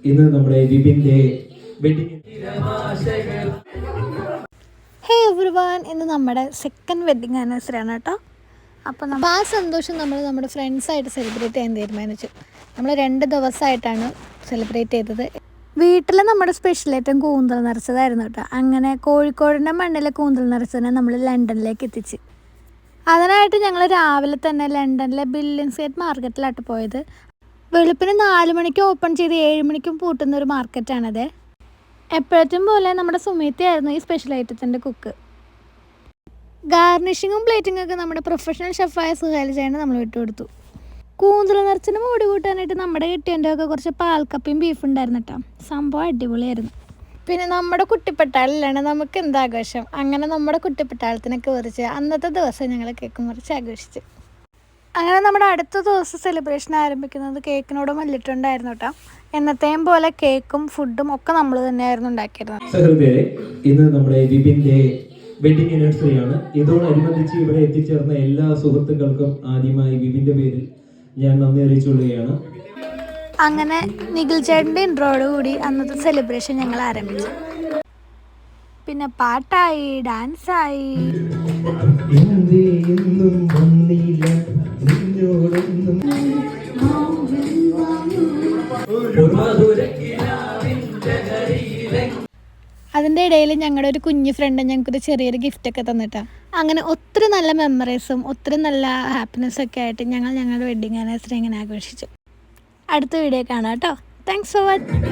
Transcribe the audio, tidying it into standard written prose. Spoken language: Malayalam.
ഇന്ന് നമ്മുടെ വിപിന്റെ വെഡിങ്. ഹേ എവ്രിവൺ, ഇന്ന് നമ്മുടെ സെക്കൻഡ് വെഡിങ് ആനിവേഴ്സറി ആണ് കേട്ടോ. അപ്പോൾ ആ സന്തോഷം നമ്മൾ നമ്മുടെ ഫ്രണ്ട്സായിട്ട് സെലിബ്രേറ്റ് ചെയ്യാൻ തീരുമാനിച്ചു. നമ്മൾ 2 ദിവസമായിട്ടാണ് സെലിബ്രേറ്റ് ചെയ്തത്. വീട്ടിൽ നമ്മുടെ സ്പെഷ്യൽ ഐറ്റം കൂന്തൽ നിറച്ചതായിരുന്നു കേട്ടോ. അങ്ങനെ കോഴിക്കോടിൻ്റെ മണ്ണിലെ കൂന്തൽ നിറച്ചതിനെ നമ്മൾ ലണ്ടനിലേക്ക് എത്തിച്ച്. അതിനായിട്ട് ഞങ്ങൾ രാവിലെ തന്നെ ലണ്ടനിലെ ബില്ലിംഗ്സ് ഗേറ്റ് മാർക്കറ്റിലായിട്ട് പോയത്. വെളുപ്പിന് 4 മണിക്ക് ഓപ്പൺ ചെയ്ത് 7 മണിക്കും പൂട്ടുന്നൊരു മാർക്കറ്റാണത്. എപ്പോഴത്തും പോലെ നമ്മുടെ സുമിതയായിരുന്നു ഈ സ്പെഷ്യൽ ഐറ്റത്തിൻ്റെ കുക്ക്. ഗാർണിഷിങ്ങും പ്ലേറ്റിങ്ങും ഒക്കെ നമ്മുടെ പ്രൊഫഷണൽ ഷെഫായ സുഹേൽ ചേട്ടന് നമ്മൾ വിട്ടുകൊടുത്തു. കൂന്തൽ നിറച്ചിന് മൂടി കൂട്ടാനായിട്ട് നമ്മുടെ കെട്ടിയൻ്റെ ഒക്കെ കുറച്ച് പാൽക്കപ്പയും ബീഫ് ഉണ്ടായിരുന്നു കേട്ടോ. സംഭവം അടിപൊളിയായിരുന്നു. പിന്നെ നമ്മുടെ കുട്ടിപ്പട്ടാളിലാണ് നമുക്ക് എന്താഘോഷം. അങ്ങനെ നമ്മുടെ കുട്ടിപ്പട്ടാളത്തിനൊക്കെ കുറിച്ച് അന്നത്തെ ദിവസം ഞങ്ങൾ കേക്ക് മുറിച്ച് ആഘോഷിച്ച്. അങ്ങനെ നമ്മുടെ അടുത്ത ദിവസം സെലിബ്രേഷൻ ആരംഭിക്കുന്നത് കേക്കിനോട് മല്ലിട്ടുണ്ടായിരുന്നു കേട്ടോ. എന്നത്തെയും പോലെ കേക്കും ഫുഡും ഒക്കെ നമ്മൾ തന്നെയായിരുന്നു ഉണ്ടാക്കിയിരുന്നത്. സഹൃദയരെ, ഇന്ന് നമ്മുടെ വിപിന്റെ വെഡിങ് ആനിവേഴ്സറി ആണ്. ഇതോടനുബന്ധിച്ച് ഇവിടെ എത്തിച്ചേർന്ന എല്ലാ സുഹൃത്തുക്കൾക്കും ആദ്യമായി വിപിന്റെ പേരിൽ ഞാൻ നന്ദി അറിയിച്ചുകൊള്ളുകയാണ്. അങ്ങനെ നിഖിൽ ചേട്ടൻ്റെ ഇൻട്രോയോടുകൂടി അന്നത്തെ സെലിബ്രേഷൻ ഞങ്ങൾ ആരംഭിച്ചു. പിന്നെ പാട്ടായി, ഡാൻസായി. അതിൻ്റെ ഇടയിൽ ഞങ്ങളുടെ ഒരു കുഞ്ഞു ഫ്രണ്ട് ഞങ്ങൾക്കൊരു ചെറിയൊരു ഗിഫ്റ്റൊക്കെ തന്നിട്ടാണ്. അങ്ങനെ ഒത്തിരി നല്ല മെമ്മറീസും ഒത്തിരി നല്ല ഹാപ്പിനെസ്സൊക്കെ ആയിട്ട് ഞങ്ങൾ ഞങ്ങളുടെ വെഡിങ് ആനിവേഴ്സറി ഇങ്ങനെ ആഘോഷിച്ചു. അടുത്ത വീഡിയോ കാണാം കേട്ടോ. Thanks for watching.